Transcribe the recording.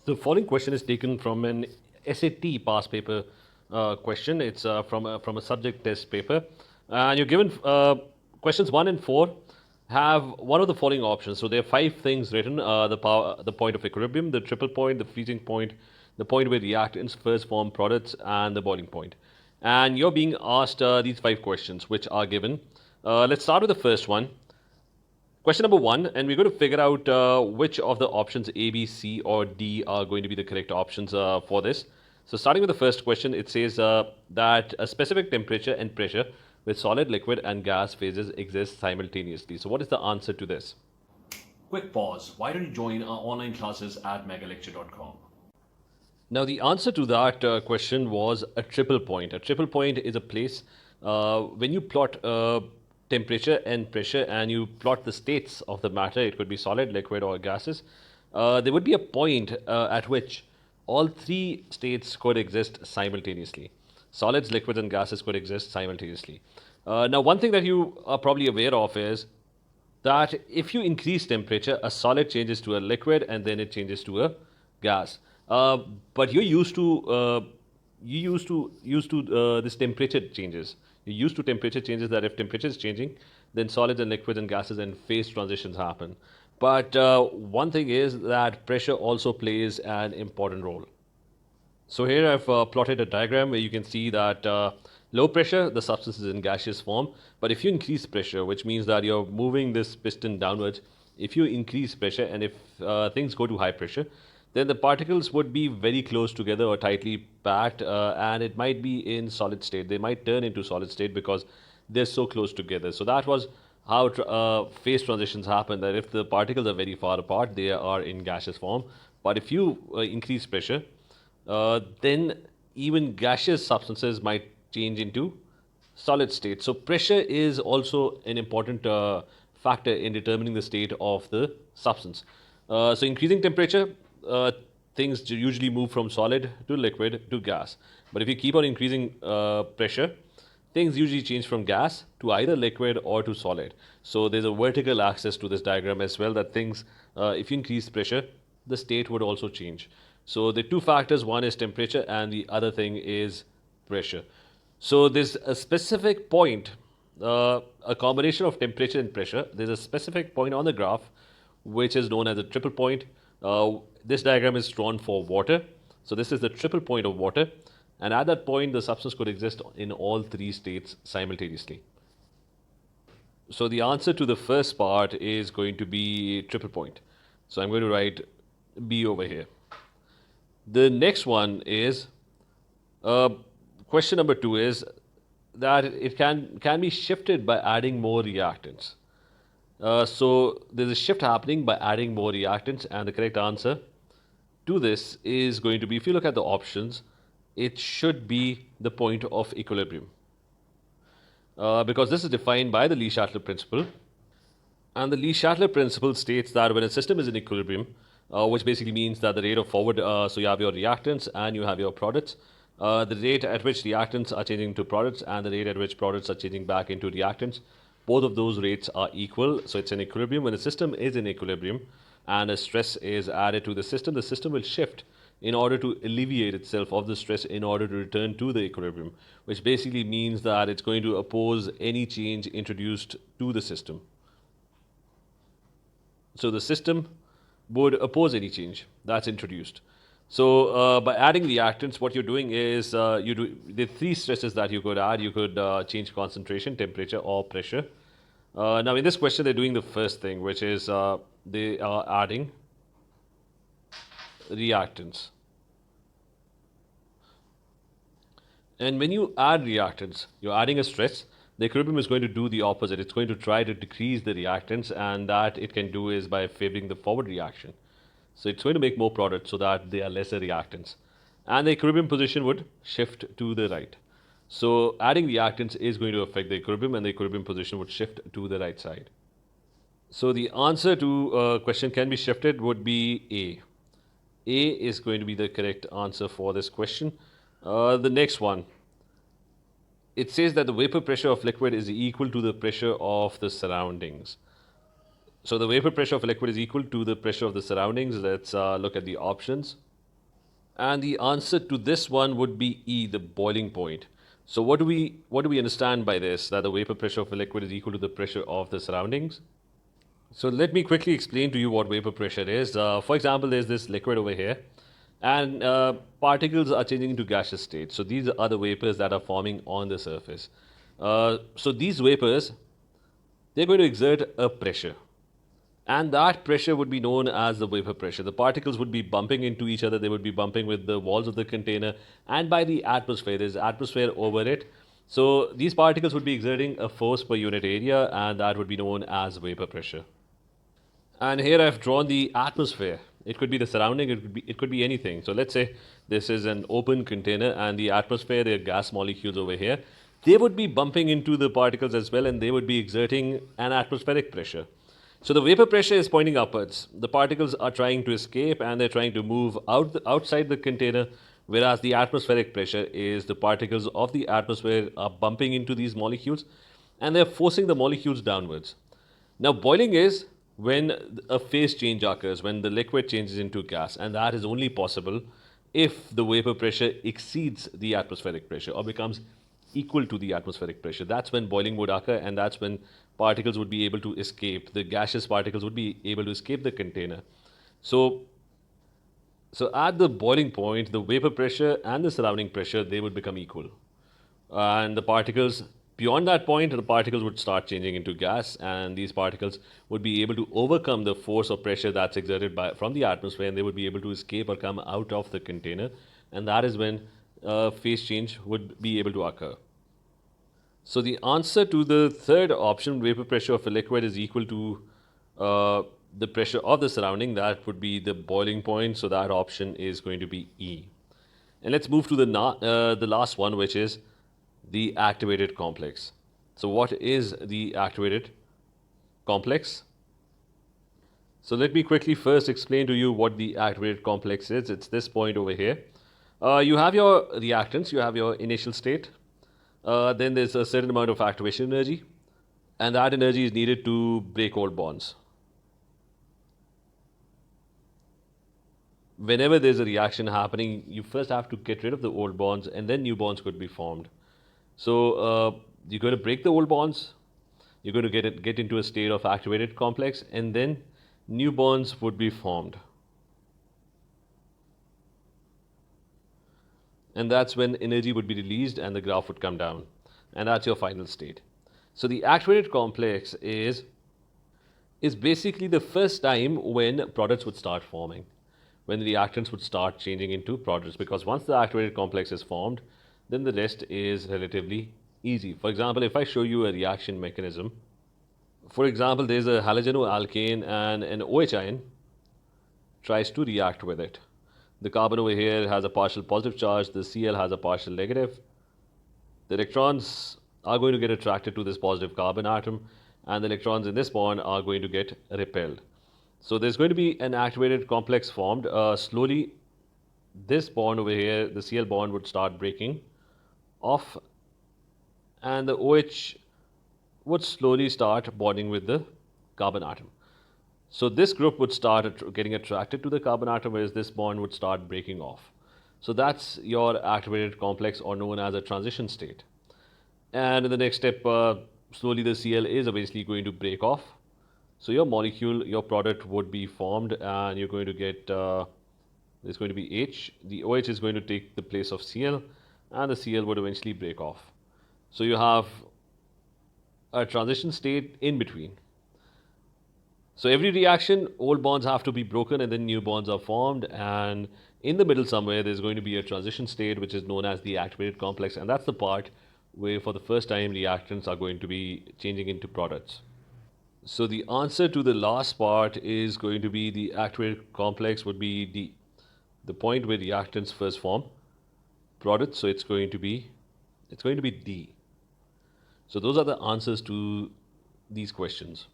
The following question is taken from an SAT past paper question. It's from a subject test paper, and you're given questions 1 and 4 have one of the following options. So there are five things written: the point of equilibrium, the triple point, the freezing point, the point where reactants first form products, and the boiling point. And you're being asked these five questions, which are given. Let's start with the first one. Question number one, and we're going to figure out which of the options A, B, C, or D are going to be the correct options for this. So, starting with the first question, it says that a specific temperature and pressure with solid, liquid, and gas phases exist simultaneously. So, what is the answer to this? Quick pause. Why don't you join our online classes at megalecture.com? Now, the answer to that question was a triple point. A triple point is a place when you plot temperature and pressure and you plot the states of the matter, it could be solid, liquid, or gases, there would be a point at which all three states could exist simultaneously. Solids, liquids, and gases could exist simultaneously. Now, one thing that you are probably aware of is that if you increase temperature, a solid changes to a liquid and then it changes to a gas. But you're used to this temperature changes. You're used to temperature changes that if temperature is changing, then solids and liquids and gases and phase transitions happen. But one thing is that pressure also plays an important role. So here I've plotted a diagram where you can see that low pressure, the substance is in gaseous form. But if you increase pressure, which means that you're moving this piston downwards, if you increase pressure and if things go to high pressure, then the particles would be very close together or tightly packed, and it might be in solid state. They might turn into solid state because they're so close together. So that was how phase transitions happen. That if the particles are very far apart, they are in gaseous form. But if you increase pressure, then even gaseous substances might change into solid state. So pressure is also an important factor in determining the state of the substance. So increasing temperature, things usually move from solid to liquid to gas. But if you keep on increasing pressure, things usually change from gas to either liquid or to solid. So there's a vertical axis to this diagram as well, that things, if you increase pressure, the state would also change. So the two factors, one is temperature and the other thing is pressure. So there's a specific point, a combination of temperature and pressure. There's a specific point on the graph which is known as a triple point. This diagram is drawn for water. So this is the triple point of water. And at that point, the substance could exist in all three states simultaneously. So the answer to the first part is going to be triple point. So I'm going to write B over here. The next one is question number 2 is that it can be shifted by adding more reactants. So there's a shift happening by adding more reactants, and the correct answer to this is going to be, if you look at the options, it should be the point of equilibrium. Because this is defined by the Lee-Shatler principle. And the Lee-Shatler principle states that when a system is in equilibrium, which basically means that the rate of forward, so you have your reactants and you have your products, the rate at which reactants are changing to products and the rate at which products are changing back into reactants, both of those rates are equal. So it's in equilibrium. When a system is in equilibrium and a stress is added to the system will shift in order to alleviate itself of the stress in order to return to the equilibrium, which basically means that it's going to oppose any change introduced to the system. So the system would oppose any change that's introduced. So by adding reactants, what you're doing is you do the three stresses that you could add. You could change concentration, temperature, or pressure. Now in this question, they're doing the first thing, which is they are adding reactants. And when you add reactants, you're adding a stress. The equilibrium is going to do the opposite. It's going to try to decrease the reactants, and that it can do is by favoring the forward reaction. So it's going to make more products so that they are lesser reactants. And the equilibrium position would shift to the right. So adding reactants is going to affect the equilibrium, and the equilibrium position would shift to the right side. So the answer to question can be shifted would be A. A is going to be the correct answer for this question. The next one, it says that the vapor pressure of liquid is equal to the pressure of the surroundings. So the vapor pressure of a liquid is equal to the pressure of the surroundings. Let's look at the options. And the answer to this one would be E, the boiling point. So what do we understand by this? That the vapor pressure of a liquid is equal to the pressure of the surroundings. So let me quickly explain to you what vapor pressure is. For example, there's this liquid over here, and particles are changing into gaseous state. So these are the vapors that are forming on the surface. So these vapors, they're going to exert a pressure. And that pressure would be known as the vapor pressure. The particles would be bumping into each other, they would be bumping with the walls of the container and by the atmosphere. There's atmosphere over it. So these particles would be exerting a force per unit area, and that would be known as vapor pressure. And here I've drawn the atmosphere. It could be the surrounding, it could be anything. So let's say this is an open container, and the atmosphere, the gas molecules over here, they would be bumping into the particles as well, and they would be exerting an atmospheric pressure. So the vapor pressure is pointing upwards. The particles are trying to escape, and they're trying to move outside the container, whereas the atmospheric pressure is the particles of the atmosphere are bumping into these molecules, and they're forcing the molecules downwards. Now, boiling is when a phase change occurs, when the liquid changes into gas, and that is only possible if the vapor pressure exceeds the atmospheric pressure or becomes equal to the atmospheric pressure. That's when boiling would occur, and that's when particles would be able to escape. The gaseous particles would be able to escape the container. So, so at the boiling point, the vapor pressure and the surrounding pressure, they would become equal. And the particles beyond that point, the particles would start changing into gas, and these particles would be able to overcome the force or pressure that's exerted from the atmosphere, and they would be able to escape or come out of the container, and that is when phase change would be able to occur. So the answer to the third option, vapor pressure of a liquid is equal to uh, the pressure of the surrounding, that would be the boiling point. So that option is going to be E. And let's move to the last one, which is the activated complex. So what is the activated complex? So let me quickly first explain to you what the activated complex is. It's this point over here. You have your reactants, you have your initial state. Then there's a certain amount of activation energy, and that energy is needed to break old bonds. Whenever there's a reaction happening, you first have to get rid of the old bonds, and then new bonds could be formed. So you're going to break the old bonds, you're going to get into a state of activated complex, and then new bonds would be formed. And that's when energy would be released and the graph would come down. And that's your final state. So the activated complex is basically the first time when products would start forming, when the reactants would start changing into products. Because once the activated complex is formed, then the rest is relatively easy. For example, if I show you a reaction mechanism, for example, there's a halogenoalkane and an OH ion tries to react with it. The carbon over here has a partial positive charge, the Cl has a partial negative. The electrons are going to get attracted to this positive carbon atom, and the electrons in this bond are going to get repelled. So there's going to be an activated complex formed. Slowly, this bond over here, the Cl bond, would start breaking off, and the OH would slowly start bonding with the carbon atom. So this group would start getting attracted to the carbon atom, whereas this bond would start breaking off. So that's your activated complex, or known as a transition state. And in the next step, slowly the Cl is eventually going to break off. So your molecule, your product would be formed, and you're going to get, there's going to be H. The OH is going to take the place of Cl, and the Cl would eventually break off. So you have a transition state in between. So every reaction, old bonds have to be broken and then new bonds are formed. And in the middle somewhere, there's going to be a transition state, which is known as the activated complex. And that's the part where for the first time reactants are going to be changing into products. So the answer to the last part is going to be the activated complex would be D, the point where reactants first form products. So it's going to be D. So those are the answers to these questions.